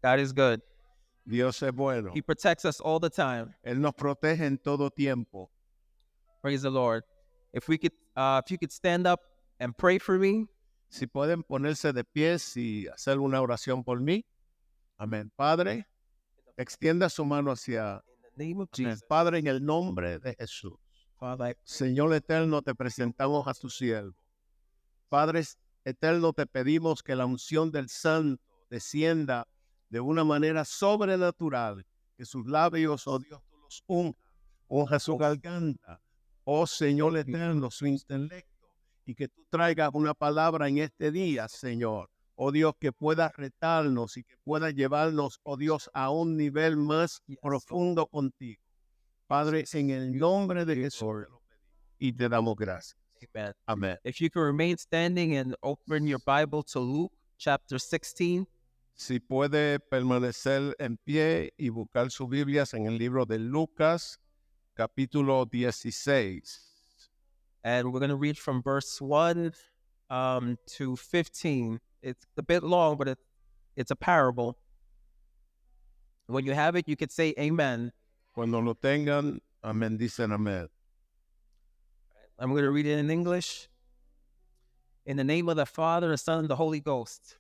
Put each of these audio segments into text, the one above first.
God is good. Dios es bueno. He protects us all the time. Él nos protege en todo tiempo. Praise the Lord. If you could stand up and pray for me. Si pueden ponerse de pies y hacer una oración por mí. Amén. Padre, extienda su mano hacia... In the name of Amén. Jesus. Padre, en el nombre de Jesús. Father, I Señor eterno, te presentamos a tu siervo. Padre eterno, te pedimos que la unción del Santo descienda de una manera sobrenatural, que sus labios, oh Dios, tú los unja su garganta, oh Señor eterno, su intelecto, y que tú traigas una palabra en este día, Señor, oh Dios, que pueda retarnos y que pueda llevarnos, oh Dios, a un nivel más profundo contigo. Padre, en el nombre de Jesús te lo pedimos y te damos gracias. Amen. Amén. If you can remain standing and open your Bible to Luke chapter 16. Si puede permanecer en pie y buscar sus Biblias en el libro de Lucas, capítulo 16. And we're going to read from verse 1 to 15. It's a bit long, but it's a parable. When you have it, you could say amen. Cuando lo tengan, amén, dicen amén. I'm going to read it in English. In the name of the Father, the Son, and the Holy Ghost.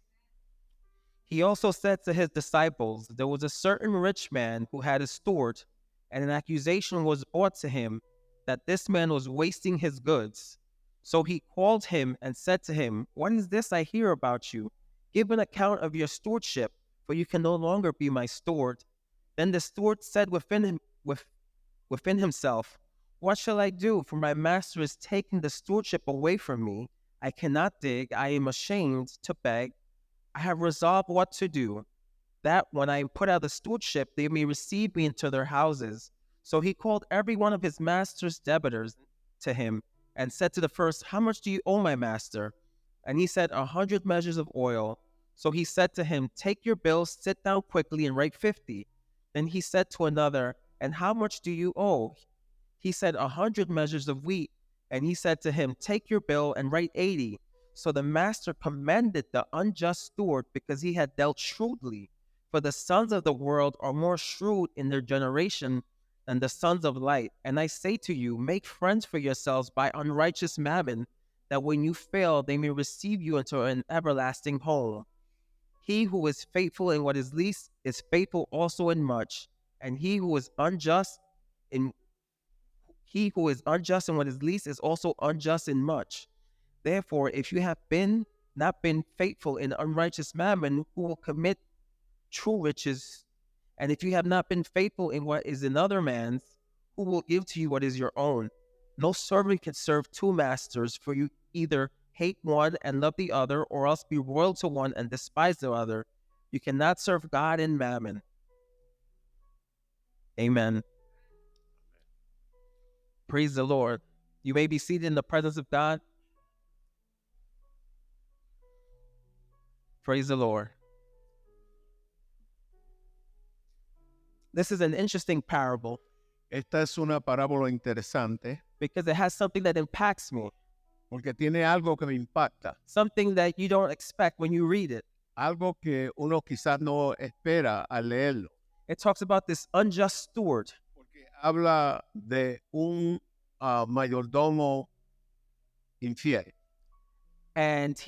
He also said to his disciples, there was a certain rich man who had a steward, and an accusation was brought to him that this man was wasting his goods. So he called him and said to him, what is this I hear about you? Give an account of your stewardship, for you can no longer be my steward. Then the steward said within himself, what shall I do? For my master is taking the stewardship away from me. I cannot dig. I am ashamed to beg. I have resolved what to do, that when I put out the stewardship, they may receive me into their houses. So he called every one of his master's debtors to him and said to the first, how much do you owe my master? And he said, 100 measures of oil. So he said to him, take your bill, sit down quickly and write 50. Then he said to another, and how much do you owe? He said, 100 measures of wheat. And he said to him, take your bill and write 80. So the master commended the unjust steward because he had dealt shrewdly. For the sons of the world are more shrewd in their generation than the sons of light. And I say to you, make friends for yourselves by unrighteous mammon, that when you fail, they may receive you into an everlasting home. He who is faithful in what is least is faithful also in much, and he who is unjust in what is least is also unjust in much. Therefore, if you have not been faithful in unrighteous mammon, who will commit true riches? And if you have not been faithful in what is another man's, who will give to you what is your own? No servant can serve two masters, for you either hate one and love the other, or else be loyal to one and despise the other. You cannot serve God and mammon. Amen. Praise the Lord. You may be seated in the presence of God. Praise the Lord. This is an interesting parable Esta es una parábola interesante because it has something that impacts me, porque tiene algo que me impacta, something that you don't expect when you read it. algo que uno quizás no espera al leerlo, It talks about this unjust steward, porque habla de un mayordomo infiel and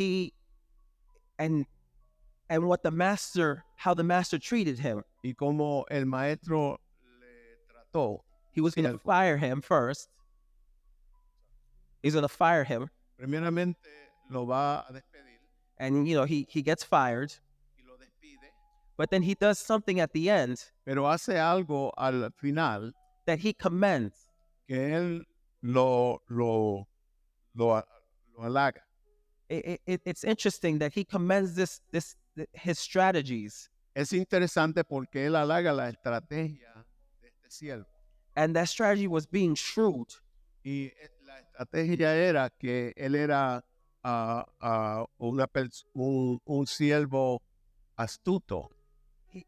how the master treated him. y cómo el maestro le trató. He was going to fire him first. He's going to fire him, Primeramente lo va a despedir and he gets fired, y lo despide, but then he does something at the end pero hace algo al final that he commends. que él lo halaga. It's interesting that he commends his strategies, Es interesante porque él halaga la estrategia de este siervo. and that strategy was being shrewd. Y la estrategia era que él era un siervo astuto,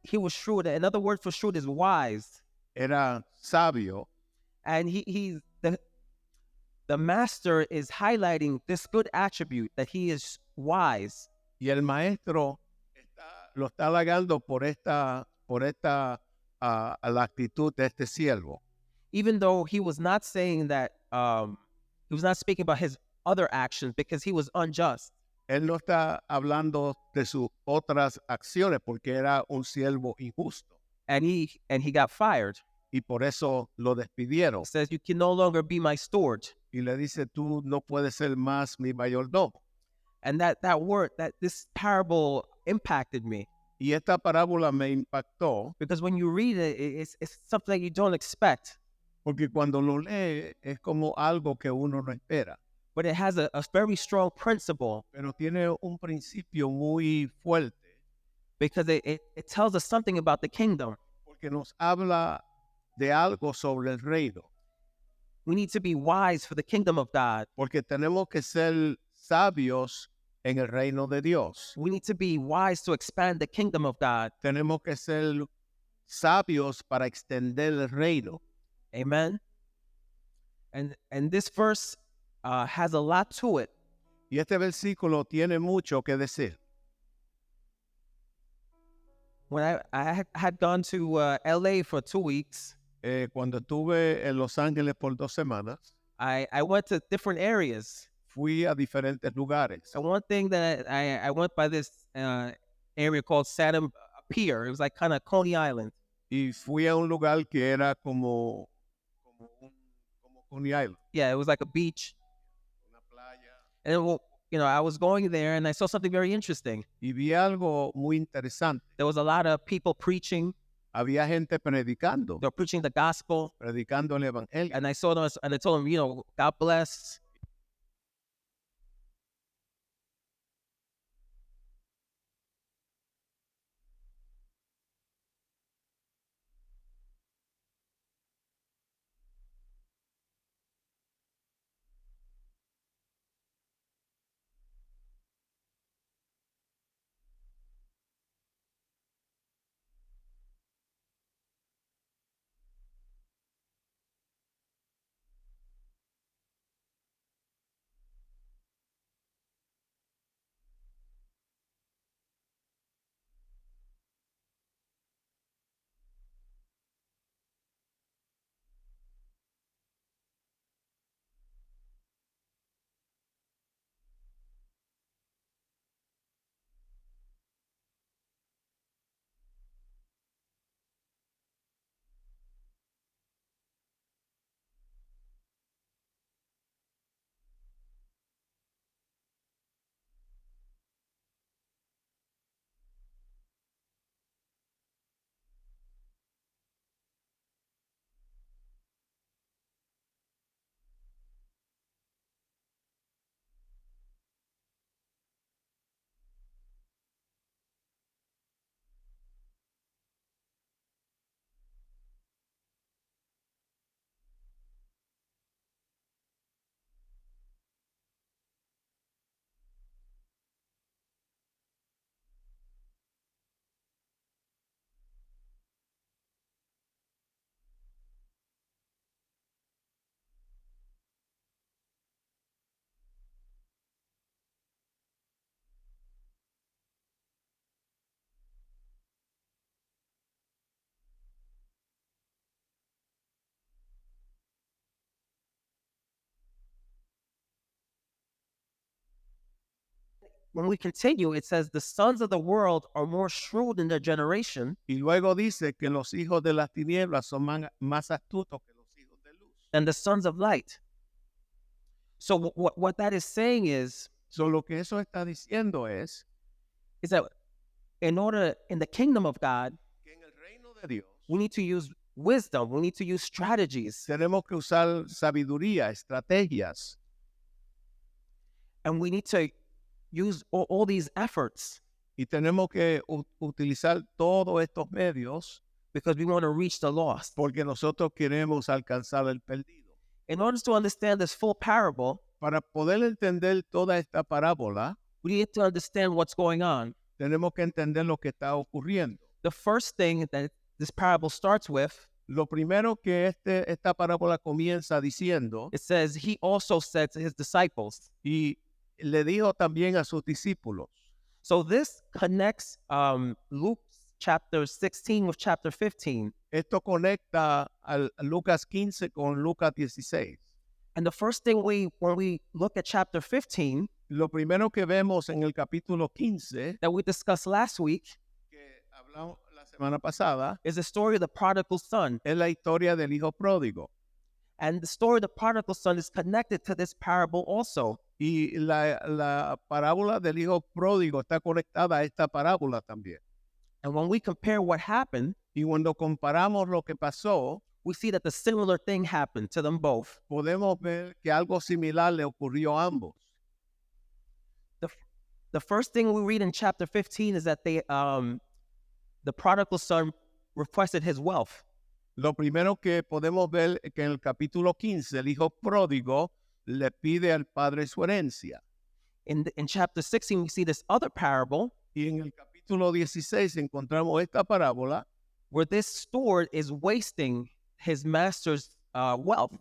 He was shrewd. Another word for shrewd is wise. era sabio, And the master is highlighting this good attribute that he is wise. y el maestro está lo está halagando por la actitud de este siervo. even though he was not saying that, he was not speaking about his other actions because he was unjust. Él no está hablando de sus otras acciones porque era un siervo injusto And he got fired. y por eso lo despidieron. It says, you can no longer be my steward. Y le dice, tú no puedes ser más mi mayordomo. And that word, that this parable impacted me, Y esta parábola me impactó because when you read it, it's something that you don't expect, porque cuando lo lee es como algo que uno no espera, but it has a very strong principle, pero tiene un principio muy fuerte because it tells us something about the kingdom. porque nos habla de algo sobre el reino, We need to be wise for the kingdom of God. porque tenemos que ser sabios en el reino de Dios. We need to be wise to expand the kingdom of God. Tenemos que ser sabios para extender el reino. Amen. And this verse has a lot to it. Y este versículo tiene mucho que decir. When I had gone to LA for 2 weeks, Cuando estuve en Los Ángeles por 2 semanas, I went to different areas. fui a diferentes lugares. And one thing that I went by this area called Santa Pier. It was like kind of Coney Island. Y fui a un lugar que era como Coney Island, Yeah, it was like a beach. una playa. And well, I was going there and I saw something very interesting. Y vi algo muy interesante. There was a lot of people preaching. Había gente predicando, They were preaching the gospel. predicando el evangelio. And I saw them and I told them, God bless. When we continue, it says the sons of the world are more shrewd in their generation Y luego dice que los hijos de las tinieblas son más astutos que los hijos de luz. than the sons of light. So what that is saying is So, lo que eso está diciendo es that in the kingdom of God, que en el reino de Dios we need to use wisdom. We need to use strategies. tenemos que usar sabiduría, estrategias, And we need to use all these efforts y tenemos que utilizar todos estos medios because we want to reach the lost. porque nosotros queremos alcanzar el perdido. In order to understand this full parable, Para poder entender toda esta parábola, we need to understand what's going on. tenemos que entender lo que está ocurriendo. The first thing that this parable starts with, Lo primero que esta parábola comienza diciendo, it says, he also said to his disciples. y le dijo también a sus discípulos, So this connects Luke chapter 16 with chapter 15. Esto conecta a Lucas 15 con Lucas 16. And the first thing when we look at chapter 15 Lo primero que vemos en el capítulo 15, that we discussed last week que hablamos la semana pasada, is the story of the prodigal son. es la historia del hijo pródigo. And the story of the prodigal son is connected to this parable also. Y la parábola del hijo pródigo está conectada a esta parábola también. And when we compare what happened, Y cuando comparamos lo que pasó, we see that the similar thing happened to them both. podemos ver que algo similar le ocurrió a ambos. The first thing we read in chapter 15 is that the prodigal son requested his wealth. Lo primero que podemos ver es que en el capítulo 15 el hijo pródigo le pide al padre su herencia. In chapter 16, we see this other parable Y en el capítulo 16 encontramos esta parábola where this steward is wasting his master's wealth.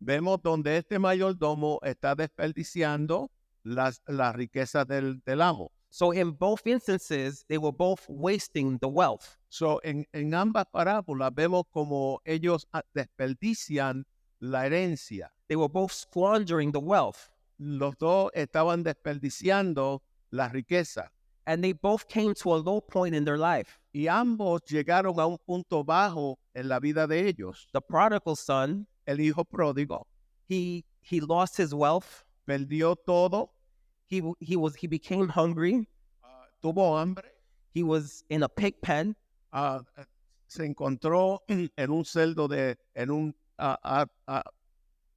vemos donde este mayordomo está desperdiciando las riquezas del amo. So in both instances, they were both wasting the wealth. So, en ambas parábolas vemos como ellos desperdician la herencia. They were both squandering the wealth. Los dos estaban desperdiciando la riqueza. And they both came to a low point in their life. Y ambos llegaron a un punto bajo en la vida de ellos. The prodigal son, El hijo pródigo he lost his wealth. perdió todo, He became hungry. tuvo hambre, He was in a pig pen. se encontró en un celdo en un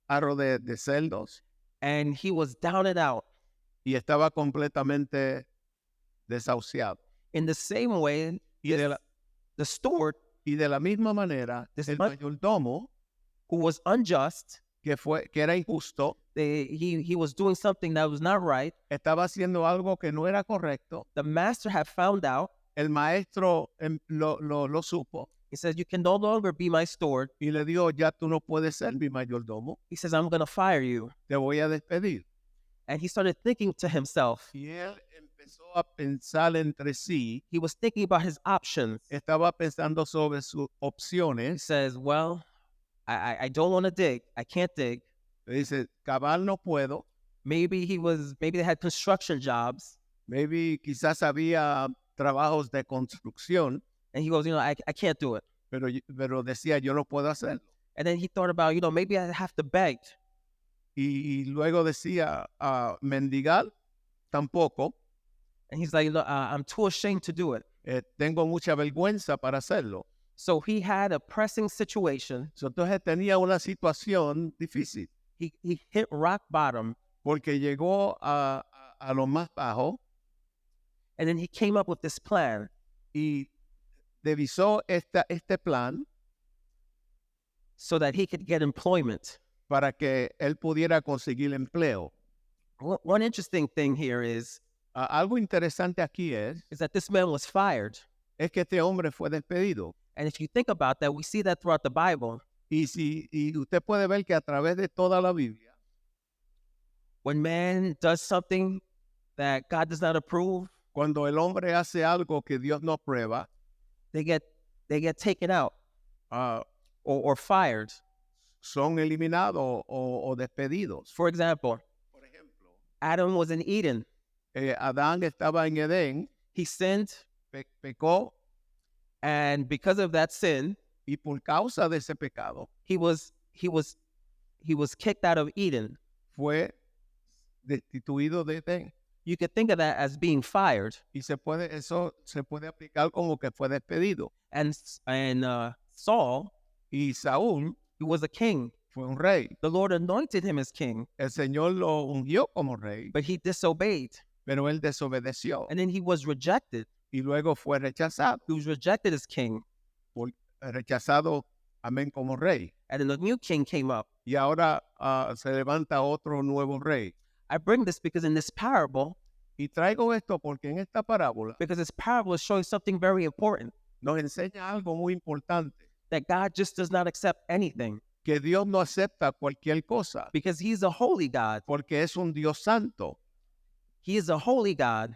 aro de celdos And he was down and out. y estaba completamente desahuciado. In the same way, the steward, Y de la misma manera, This el man- mayordomo, who was unjust, que era injusto, he was doing something that was not right. estaba haciendo algo que no era correcto. The master had found out. El maestro lo supo He says, you can no longer be my steward. y le dijo, ya tú no puedes ser mi mayordomo, He says, I'm going to fire you. te voy a despedir. And he started thinking to himself. Y él empezó a pensar entre sí, He was thinking about his options. estaba pensando sobre sus He opciones. says, well, I don't want to dig. I can't dig. Dice, cavar no puedo, Maybe they had construction jobs. maybe quizás había trabajos de construcción, And he goes, I can't do it. pero decía, yo no puedo hacerlo. And then he thought about, maybe I have to beg. Y luego decía, mendigar, tampoco, And he's like, look, I'm too ashamed to do it. tengo mucha vergüenza para hacerlo. So he had a pressing situation. Entonces tenía una situación difícil, He hit rock bottom. porque llegó a lo más bajo And then he came up with this plan. y devisó este plan So that he could get employment. para que él pudiera conseguir empleo. One interesting thing here is Algo interesante aquí es that this man was fired. que este hombre fue despedido. And if you think about that, we see that throughout the Bible. Y usted puede ver que a través de toda la Biblia, When man does something that God does not approve, cuando el hombre hace algo que Dios no aprueba, they get taken out or fired. son eliminados o despedidos. For example, Por ejemplo, Adam was in Eden. Adán estaba en Edén, He sinned, pecó, and because of that sin, y por causa de ese pecado he was kicked out of Eden. fue destituido de Edén. You could think of that as being fired. Y eso se puede aplicar como que fue despedido. And Saul, Y Saúl who was a king, fue un rey. the Lord anointed him as king, El Señor lo ungió como rey, but he disobeyed. pero él desobedeció And then he was rejected. y luego fue rechazado. He was rejected as king. Rechazado, amén, como rey. And then the new king came up. Y ahora se levanta otro nuevo rey. I bring this because in this parable, Y traigo esto porque en esta parábola because this parable is showing something very important, nos enseña algo muy importante, that God just does not accept anything que Dios no acepta cualquier cosa, because he's a holy God. porque es un Dios santo. He is a holy God,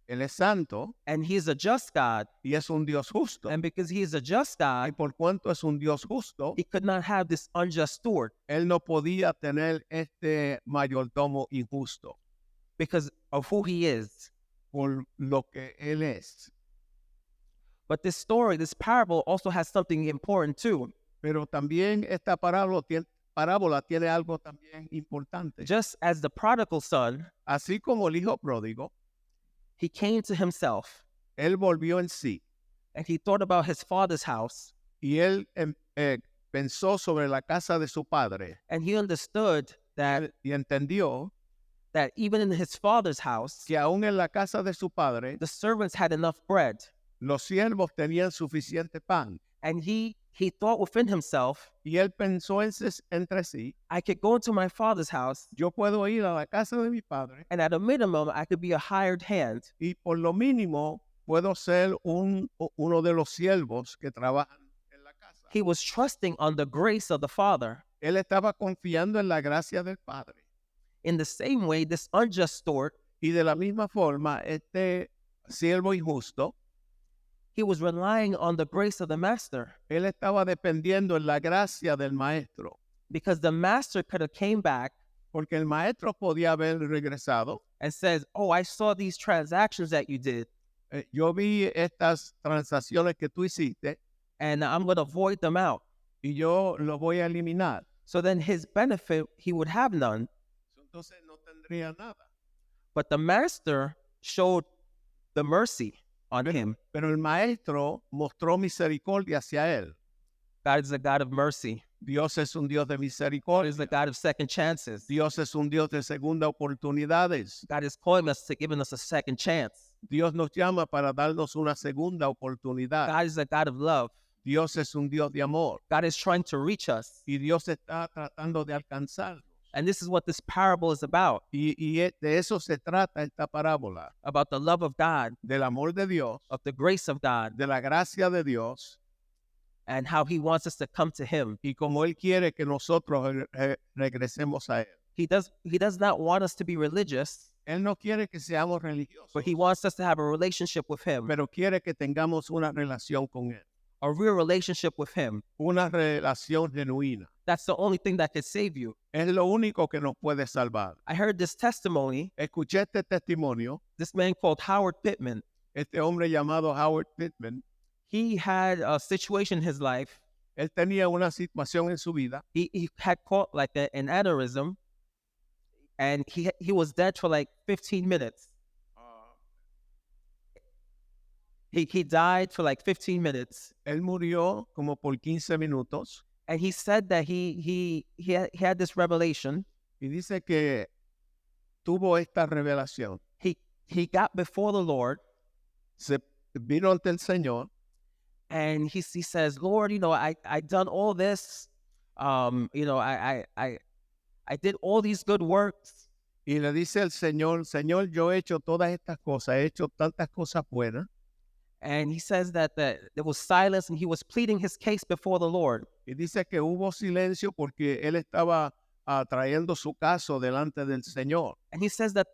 Él es santo and He's a just God. y es un Dios justo. And because He is a just Y God, por cuanto es un Dios justo, He could not have this unjust steward Él no podía tener este mayordomo injusto because of who He is. por lo que Él es. But this story, this parable, also has something important too. Pero también esta parábola tiene algo también importante. Just as the prodigal son, Así como el hijo pródigo, he came to himself él volvió en sí and he thought about his father's house, y él pensó sobre la casa de su padre and he understood that y entendió even in his father's house, que aún en la casa de su padre the servants had enough bread. los siervos tenían suficiente pan. And he thought within himself, Y él pensó entre sí, I could go into my father's house, yo puedo ir a la casa de mi padre and at a minimum, I could be a hired hand. y por lo mínimo puedo ser uno de los siervos que trabajan en la casa. He was trusting on the grace of the Father. Él estaba confiando en la gracia del Padre. In the same way, this unjust steward, Y de la misma forma, este siervo injusto, he was relying on the grace of the master, él estaba dependiendo en la gracia del maestro. because the master could have came back Porque el maestro podía haber regresado. and says, oh, I saw these transactions that you did, Yo vi estas transacciones que tú hiciste and I'm going to void them out. y yo lo voy a eliminar. So then his benefit, he would have none. Entonces no tendría nada. But the master showed the mercy on him. Pero el maestro mostró misericordia hacia él. God is a God of mercy. Dios es un Dios de God misericordia. is a God of second chances. Dios es un Dios de segunda oportunidades. God is calling us to giving us a second chance. Dios nos llama para darnos una segunda oportunidad. God is a God of love. Dios es un Dios de amor. God is trying to reach us. Y Dios está tratando de alcanzarnos. And this is what this parable is about De eso se trata esta parábola. the love of God, Del amor de Dios, of the grace of God, de la gracia de Dios. and how He wants us to come to Him. Y como Él quiere que nosotros regresemos a Él. He does not want us to be religious, Él no quiere que seamos religiosos, but He wants us to have a relationship with Him, pero quiere que tengamos una relación con Él. a real relationship with Him. Una relación genuina. That's the only thing that could save you. Es lo único que nos puede salvar. I heard this testimony, Escuché este testimonio. this man called Howard Pittman. Este hombre llamado Howard Pittman, He had a situation in his life. él tenía una situación en su vida. He had caught like an aneurysm, and he was dead for like 15 minutes. He died for like 15 minutes. Él murió como por 15 minutos And he said that he had this revelation. y dice que tuvo esta revelación. He got before the Lord, Se vino ante el Señor and he says, Lord, I done all this. I did all these good works. y le dice al Señor, Señor, yo he hecho todas estas cosas, he hecho tantas cosas buenas. And he says that there was silence, and he was pleading his case before the Lord. Y dice que hubo silencio porque él estaba trayendo su caso delante del Señor. And he says that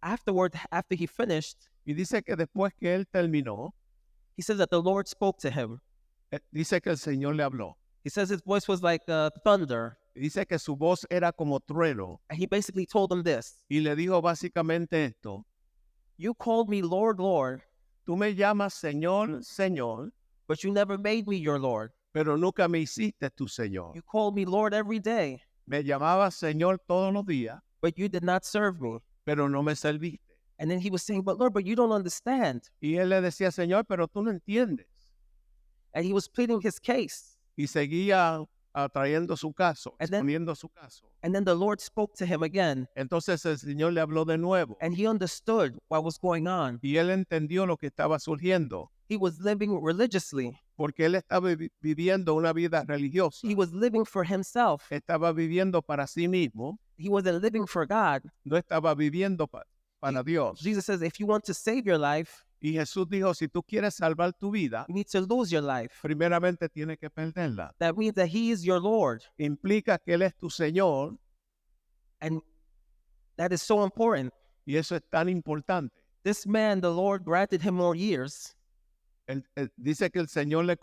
after he finished, Y dice que después que él terminó, he says that the Lord spoke to him. dice que el Señor le habló. He says his voice was like thunder. Y dice que su voz era como trueno. And he basically told him this: Y le dijo básicamente esto: you called me Lord, Lord, tú me llamas Señor, Señor, but you never made me your Lord. pero nunca me hiciste tu Señor. You called me Lord every day, Me llamabas Señor todos los días, but you did not serve me. pero no me serviste. And then he was saying, but Lord, but you don't understand. Y él le decía, Señor, pero tú no entiendes. And he was pleading his case. Y seguía trayendo su caso, And then- exponiendo su caso. And then the Lord spoke to him again, Entonces el Señor le habló de nuevo. and he understood what was going on. Y él entendió lo que estaba surgiendo, He was living religiously. porque él estaba viviendo una vida religiosa. He was living for himself. Estaba viviendo para sí mismo, He wasn't living for God. no estaba viviendo para Dios. Jesus says, if you want to save your life, Y Jesús dijo, si tú quieres salvar tu vida, you need to lose your life. primeramente tienes que perderla. That means that he is your Lord. Implica que Él es tu Señor, And that is so important. y eso es tan importante. This man, the Lord granted him more years. Dice que el Señor le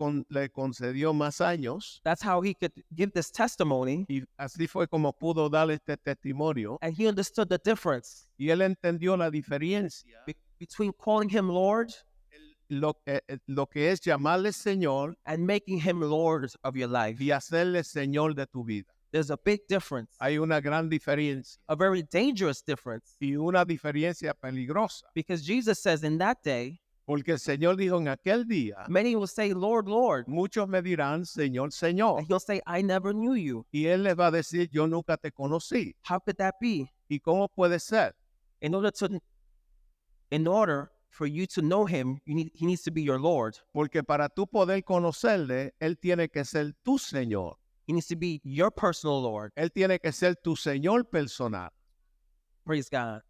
concedió más años That's how he could give this testimony. y así fue como pudo dar este testimonio. And he understood the difference Y él entendió la diferencia, between calling him Lord lo que es llamarle Señor and making him Lord of your life. y hacerle Señor de tu vida. There's a big difference, Hay una gran diferencia a very dangerous difference, y una diferencia peligrosa. because Jesus says in that day, Porque el Señor dijo en aquel día, many will say, Lord, Lord. muchos me dirán, Señor, Señor. And he'll say, I never knew you. Y Él les va a decir, yo nunca te conocí. How could that be? ¿Y cómo puede ser? In order for you to know him, he needs to be your Lord. Porque para tú poder conocerle, Él tiene que ser tu Señor. He needs to be your personal Lord. Él tiene que ser tu Señor personal. Praise God.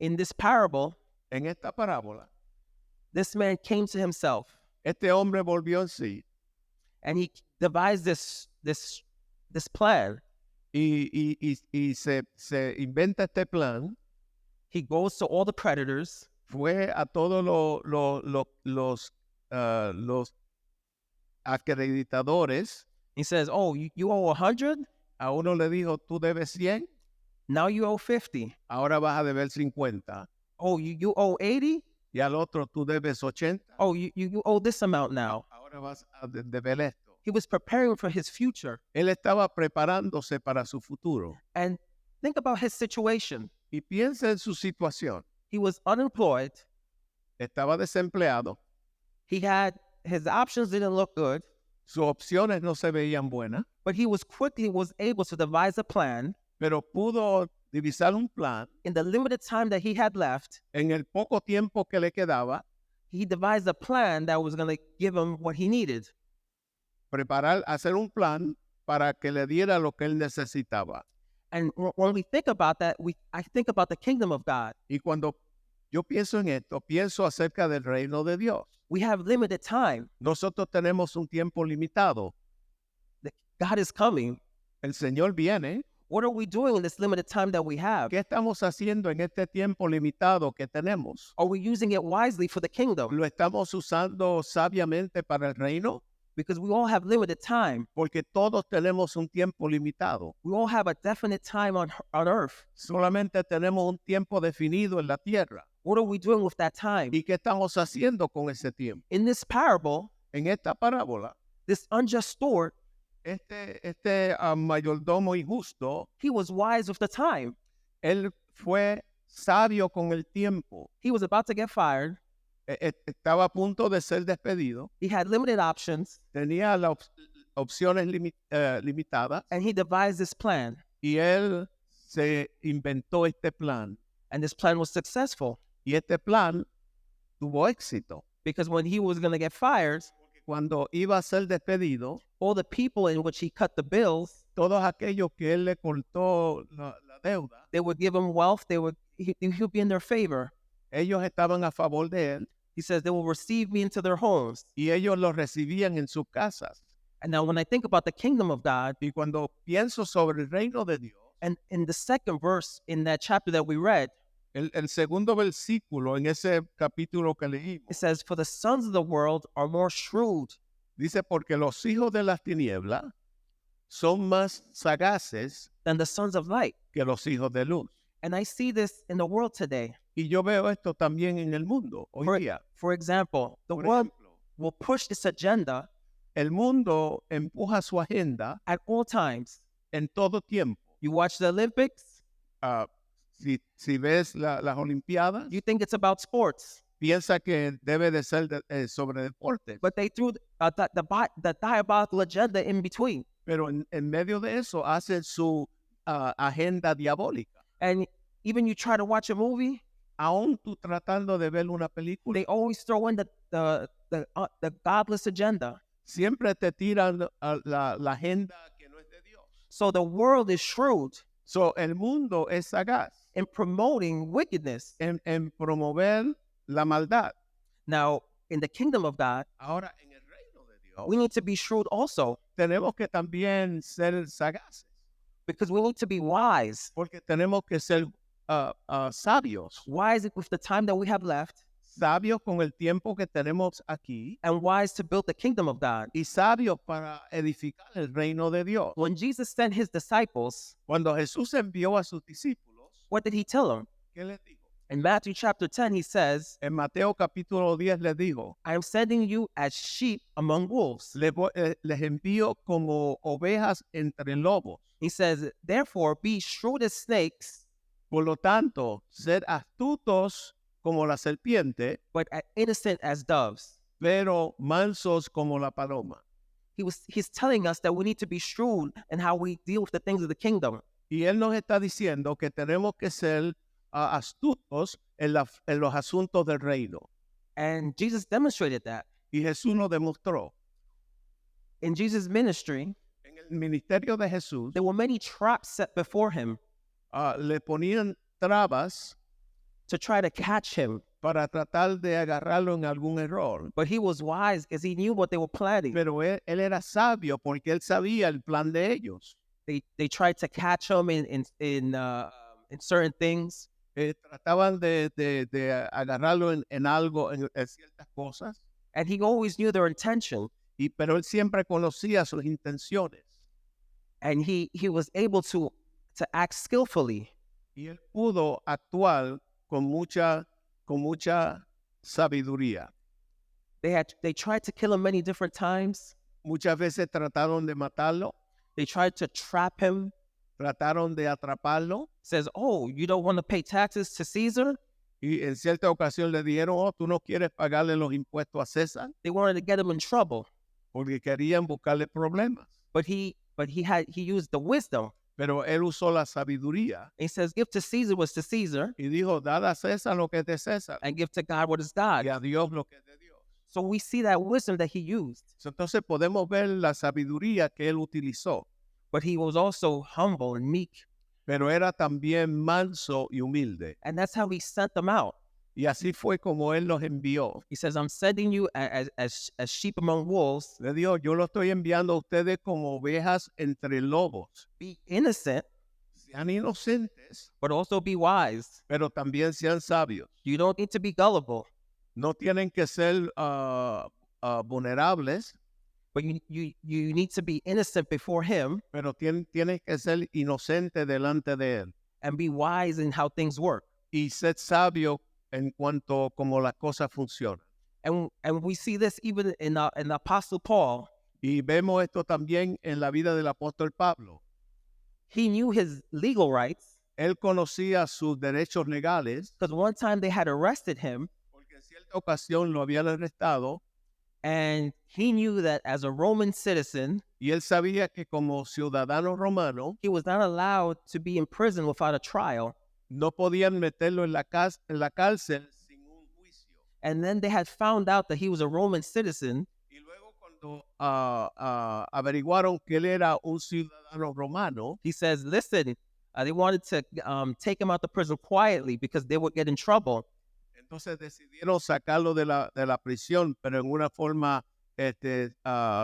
In this parable, En esta parábola, this man came to himself este hombre volvió en sí and he devised this plan. y se inventa este plan. He goes to all the creditors Fue a todos los acreditadores. He says, oh, you owe 100? A uno le dijo, tú debes 100, Now you owe 50. ahora vas a deber 50. Oh, you owe 80? Y al otro tú debes 80, Oh, you owe this amount now. ahora vas a deber esto. He was preparing for his future. Él estaba preparándose para su futuro. And think about his situation. Y piensa en su situación. He was unemployed. Estaba desempleado, His options didn't look good, sus opciones no se veían buenas, but he was able to devise a plan pero pudo divisar un plan. in the limited time that he had left. En el poco tiempo que le quedaba, He devised a plan that was going to give him what he needed. hacer un plan para que le diera lo que él necesitaba. And when we think about that, I think about the kingdom of God. Y cuando yo pienso en esto, pienso acerca del reino de Dios. We have limited time. Nosotros tenemos un tiempo limitado. God is coming. El Señor viene. What are we doing in this limited time that we have? ¿Qué estamos haciendo en este tiempo limitado que tenemos? Are we using it wisely for the kingdom? ¿Lo estamos usando sabiamente para el reino? Because we all have limited time. Porque todos tenemos un tiempo limitado. We all have a definite time on earth. Solamente tenemos un tiempo definido en la tierra. What are we doing with that time? ¿Y qué estamos haciendo con ese tiempo? In this parable, En esta parábola, this unjust steward, este mayordomo injusto, he was wise with the time. él fue sabio con el tiempo. He was about to get fired. Estaba a punto de ser despedido. He had limited options, Tenía las opciones limitadas and he devised this plan. y él se inventó este plan. And this plan was successful Y este plan tuvo éxito. because when he was going to get fired, Cuando iba a ser despedido, all the people in which he cut the bills, todos aquellos que él le cortó la deuda, they would give him wealth. He would be in their favor. ellos estaban a favor de él He says they will receive me into their homes. y ellos lo recibían en sus casas. And now when I think about the kingdom of God, Y cuando pienso sobre el reino de Dios, and in the second verse in that chapter that we read, el segundo versículo en ese capítulo que leímos, it says, for the sons of the world are more shrewd dice, porque los hijos de las tinieblas son más sagaces than the sons of light. que los hijos de luz. And I see this in the world today. Y yo veo esto también en el mundo hoy día. For example, the Por world ejemplo, will push its agenda el mundo empuja su agenda at all times. en todo tiempo. You watch the Olympics, Si ves las Olimpiadas, you think it's about sports, piensa que debe de ser sobre deporte. but they threw the diabolical agenda in between. Pero en medio de eso hacen su agenda diabólica. And even you try to watch a movie, Aún tú tratando de ver una película, they always throw in the godless agenda. siempre te tiran la agenda que no es de Dios. So the world is shrewd So, el mundo es sagaz in promoting wickedness. en promover la maldad. Now, in the kingdom of God, Ahora, en el reino de Dios, we need to be shrewd also, tenemos que también ser sagaces, because we need to be wise. porque tenemos que ser sabios, wise with the time that we have left, sabios con el tiempo que tenemos aquí and wise to build the kingdom of God. y sabios para edificar el reino de Dios. When Jesus sent his disciples, Cuando Jesús envió a sus discípulos, what did he tell them? ¿qué les dijo? In Matthew chapter 10, he says, En Mateo capítulo 10 les dijo, I am sending you as sheep among wolves. les envío como ovejas entre lobos. He says, therefore, be shrewd as snakes, Por lo tanto, sed astutos como la serpiente, but innocent as doves. pero mansos como la paloma. He's telling us that we need to be shrewd in how we deal with the things of the kingdom. Y él nos está diciendo que tenemos que ser astutos en los asuntos del reino. And Jesus demonstrated that. Y Jesús nos demostró. In Jesus' ministry, En el ministerio de Jesús, there were many traps set before him le ponían trabas to try to catch him. para tratar de agarrarlo en algún error. But he was wise because he knew what they were planning. Pero él era sabio porque él sabía el plan de ellos. They tried to catch him in certain things. Trataban de agarrarlo en algo, en ciertas cosas. And he always knew their intention. Pero él siempre conocía sus intenciones. And he was able to act skillfully. Y él pudo actuar con mucha sabiduría. They tried to kill him many different times. Muchas veces trataron de matarlo, They tried to trap him. trataron de atraparlo. Says, oh, you don't want to pay taxes to Caesar? Y en cierta ocasión le dijeron, oh, tú no quieres pagarle los impuestos a César, They wanted to get him in trouble. porque querían buscarle problemas. But he used the wisdom. Pero él usó la sabiduría He says, give to Caesar what's to Caesar, y dijo, dad a César lo que es de César and give to God what is y God. a Dios lo que es de Dios. So we see that wisdom that he used. Entonces podemos ver la sabiduría que él utilizó, But he was also humble and meek. pero era también manso y humilde. And that's how he sent them out. Y así fue como él los envió. He says, I'm sending you as sheep among wolves. Le dijo, yo lo estoy enviando a ustedes como ovejas entre lobos. Be innocent, Sean inocentes, but also be wise. pero también sean sabios. You don't need to be gullible, No tienen que ser vulnerables, but you need to be innocent before him pero tienen que ser inocentes delante de él. and be wise in how things work. Y ser sabio en cuanto como las cosas funcionan. And we see this even in the Apostle Paul. Y vemos esto también en la vida del apóstol Pablo. He knew his legal rights Él conocía sus derechos legales, because one time they had arrested him, porque en cierta ocasión lo habían arrestado, and he knew that as a Roman citizen, y él sabía que como ciudadano romano he was not allowed to be in prison without a trial. no podían meterlo en la cárcel sin un juicio. And then they had found out that he was a Roman citizen. Y luego cuando averiguaron que él era un ciudadano romano, He says, listen, they wanted to take him out the prison quietly because they would get in trouble. entonces decidieron sacarlo de la prisión, pero en una forma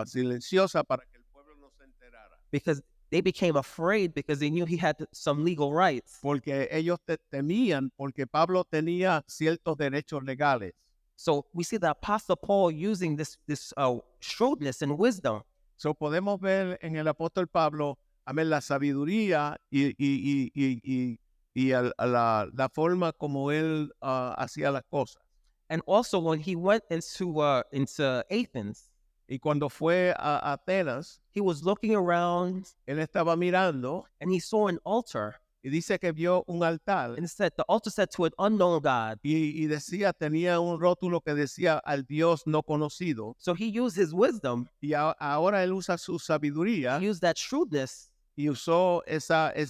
silenciosa para que el pueblo no se enterara. Because they became afraid because they knew he had some legal rights. Porque ellos temían, porque Pablo tenía ciertos derechos legales. So we see the Apostle Paul using this shrewdness and wisdom. So podemos ver en el apóstol Pablo, amén, la sabiduría y la forma como él hacía las cosas. And also when he went into Athens, Y cuando fue a Atenas, he was looking around él estaba mirando and he saw an altar. y dice que vio un altar And it said, the altar said to an unknown God. y decía, tenía un rótulo que decía al Dios no conocido. So he used his wisdom, Y ahora él usa su sabiduría he used that shrewdness y usó esa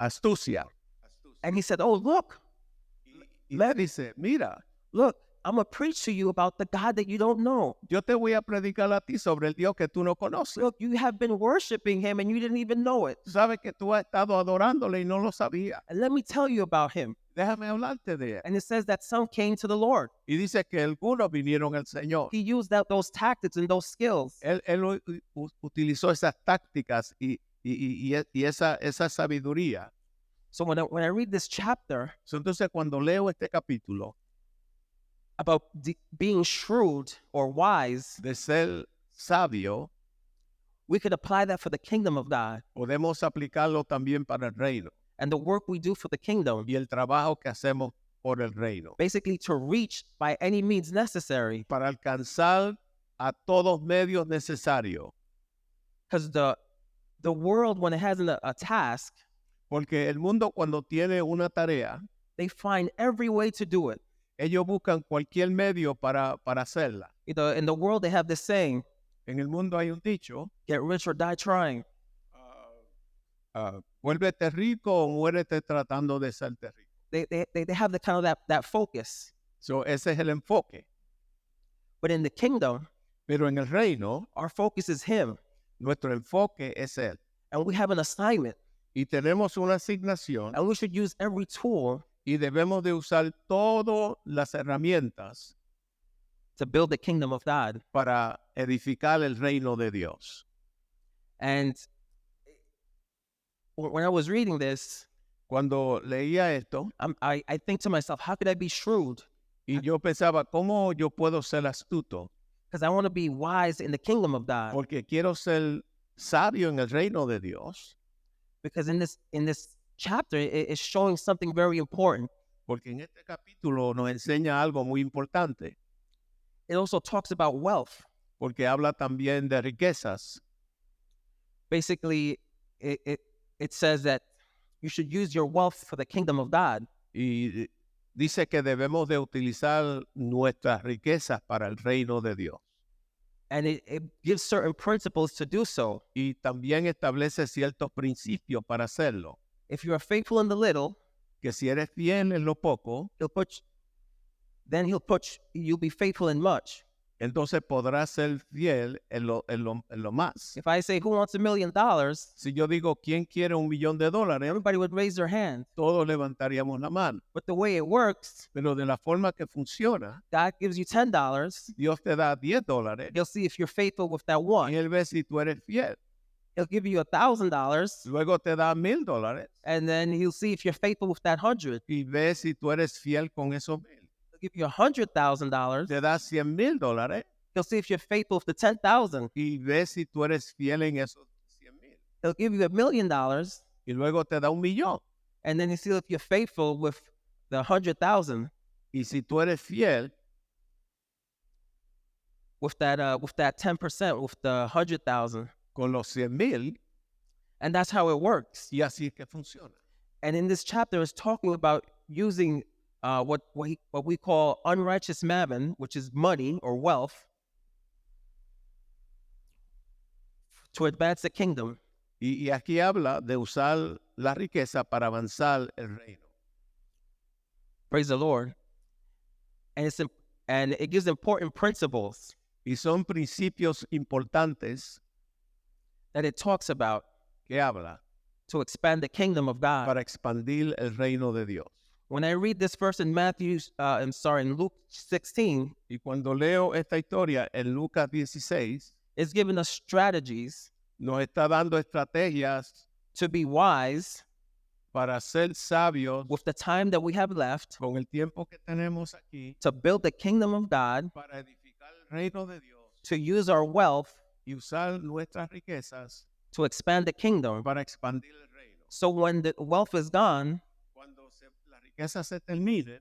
astucia. and he said, oh, look, Y le dice, mira, look, I'm going to preach to you about the God that you don't know. Yo te voy a predicar a ti sobre el Dios que tú no conoces. Look, you have been worshiping him and you didn't even know it. Tú sabes que tú has estado adorándole y no lo sabías. And let me tell you about him. Déjame hablarte de él. And it says that some came to the Lord. Y dice que algunos vinieron al Señor. He used those tactics and those skills. Él utilizó esas tácticas y esa sabiduría. So when I read this chapter Entonces, cuando leo este capítulo about being shrewd or wise, de ser sabio, we could apply that for the kingdom of God podemos aplicarlo también para el reino and the work we do for the kingdom, y el trabajo que hacemos por el reino. basically to reach by any means necessary. Para alcanzar a todos medios necesarios. Because the world, when it has a task, Porque el mundo cuando tiene una tarea, they find every way to do it. ellos buscan cualquier medio para hacerla. You know, in the world, they have this saying, En el mundo hay un dicho, get rich or die trying. vuélvete rico o muérete tratando de serte rico. They have the kind of that focus. So, ese es el enfoque. But in the kingdom, Pero en el reino, our focus is him. nuestro enfoque es él. And we have an assignment. Y tenemos una asignación And we should use every tool y debemos de usar todas las herramientas to build the kingdom of God. para edificar el reino de Dios. And when I was reading this, Cuando leía esto, I think to myself, how could I be shrewd? y yo pensaba, ¿cómo yo puedo ser astuto? Because I want to be wise in the kingdom of God. Porque quiero ser sabio en el reino de Dios. Because in this chapter, it's showing something very important. Porque en este capítulo nos enseña algo muy importante. It also talks about wealth. Porque habla también de riquezas. Basically, it says that you should use your wealth for the kingdom of God. Y dice que debemos de utilizar nuestras riquezas para el reino de Dios. And it gives certain principles to do so. Y también establece ciertos principios para hacerlo. If you are faithful in the little, Que si eres fiel en lo poco, you'll be faithful in much. entonces podrás ser fiel en lo más. If I say, who wants $1 million? Si yo digo, ¿quién quiere $1,000,000? Everybody would raise their hand. Todos levantaríamos la mano. But the way it works, Pero de la forma que funciona, God gives you $10. Dios te da $10 He'll see if you're faithful with that y one. Él ve si tú eres fiel. He'll give you $1,000, Luego te da $1,000 and then he'll see if you're faithful with that 100. y ve si tú eres fiel con esos 1,000. He'll give you $100,000. Te da $100,000 He'll see if you're faithful with the 10,000. y ve si tú eres fiel en esos 100,000. He'll give you $1 million, Y luego te da $1,000,000. and then he'll see if you're faithful with the 100,000. Y si tú eres fiel With that 10%, with the 100,000, con los 100,000, and that's how it works. y así es que funciona. And in this chapter, it's talking about using what we call unrighteous mammon, which is money or wealth, to advance the kingdom. Y aquí habla de usar la riqueza para avanzar el reino. Praise the Lord. And it gives important principles Y son principios importantes that it talks about que habla to expand the kingdom of God. para expandir el reino de Dios. When I read this verse in in Luke 16, Y cuando leo esta historia en Lucas 16, it's giving us strategies nos está dando estrategias to be wise para ser sabios with the time that we have left con el tiempo que tenemos aquí to build the kingdom of God, para edificar el reino de Dios to use our wealth y usar nuestras riquezas to expand the kingdom. para expandir el reino. So when the wealth is gone, Cuando las riquezas se terminen,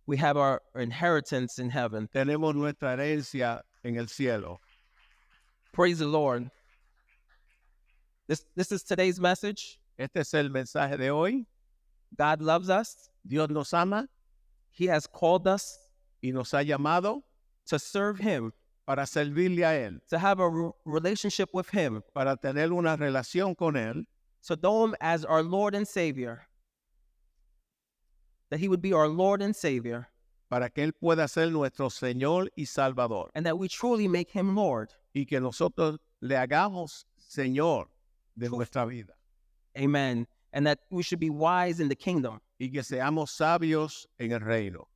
we have our inheritance in heaven. tenemos nuestra herencia en el cielo. Praise the Lord. This is today's message. Este es el mensaje de hoy. God loves us. Dios nos ama He has called us y nos ha llamado to serve him, para servirle a Él, to have a relationship with him, para tener una relación con Él, to know him as our Lord and Savior, that he would be our Lord and Savior, para que Él pueda ser nuestro Señor y Salvador. and that we truly make him Lord. Y que nosotros le hagamos Señor de nuestra vida. Amen. And that we should be wise in the kingdom. Y que seamos sabios en el reino.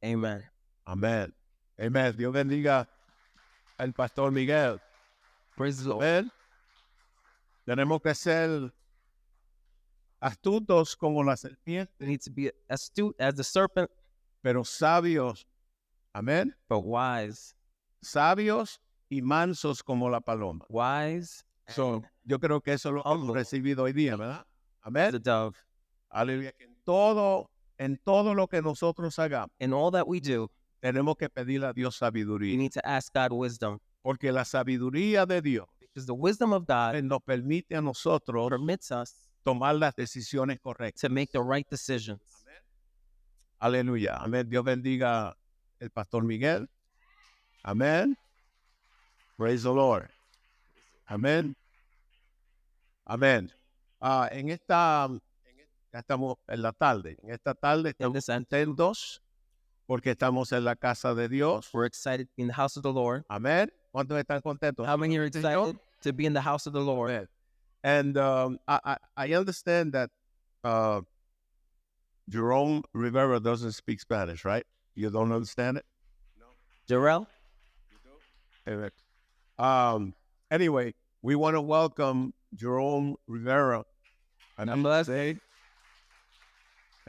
Amen. Amén. Amén. Dios bendiga al pastor Miguel. Praise the Lord. Amén. Tenemos que ser astutos como la serpiente, We need to be astute as the serpent, pero sabios. Amén. but wise. Sabios y mansos como la paloma. Wise So, yo creo que eso lo hemos recibido hoy día, ¿verdad? as Amén. the dove. Aleluya. Que en todo lo que nosotros hagamos, In all that we do, tenemos que pedirle a Dios we sabiduría. need to ask God wisdom. Porque la sabiduría de Dios Because the wisdom of God nos permite a nosotros permits us tomar las decisiones correctas. to make the right decisions. Aleluya. Amén. Dios bendiga el pastor Miguel. Amén. Praise the Lord. Amén. Amén. Ya estamos en la tarde. En esta tarde estamos this contentos porque estamos en la casa de Dios. We're excited to be in the house of the Lord. Amén. ¿Cuántos están contentos? How many are excited to be in the house of the Lord? Amen. And I understand that Jerome Rivera doesn't speak Spanish, right? You don't understand it? Jarrell? Amen. Anyway, we want to welcome Jerome Rivera. God bless.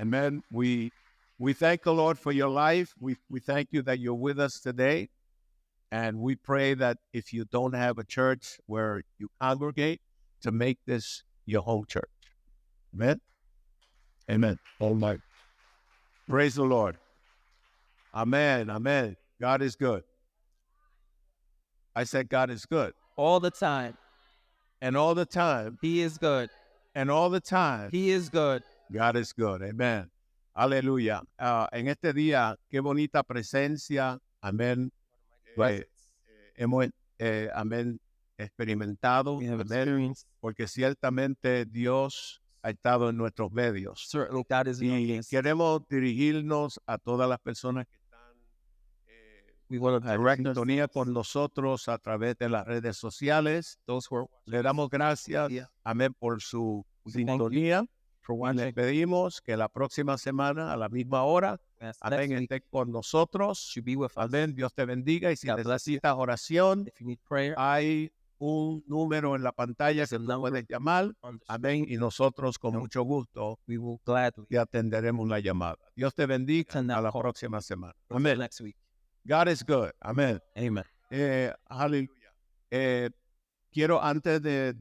Amen. We thank the Lord for your life. We thank you that you're with us today. And we pray that if you don't have a church where you congregate, to make this your home church. Amen. Amen. Oh my. Praise the Lord. Amen. Amen. God is good. I said God is good. All the time. And all the time. He is good. And all the time. He is good. God is good. Amen. Aleluya. En este día, qué bonita presencia. Amén. Hemos, amén, experimentado. We have Amén. experienced. Porque ciertamente Dios ha estado en nuestros medios. Certainly God is in our Y midst. queremos dirigirnos a todas las personas que están We want to en direct sintonía con nosotros a través de las redes sociales. those who are Le damos gracias, Yeah. amén, por su We thank sintonía. for Y watching. le pedimos que la próxima semana, a la misma hora, Next amén, week esté con nosotros. should be with us. Amén, Dios te bendiga. Y si God bless you. necesitas oración, If you need prayer, hay un número en la pantalla que There's a tú number puedes llamar. on the Amén. Y nosotros con No. mucho gusto we will gladly te atenderemos la llamada. Dios te bendiga. Attend that A la call. próxima semana. until Amén. next week. God is good. Amén. Amen. Aleluya. Quiero antes de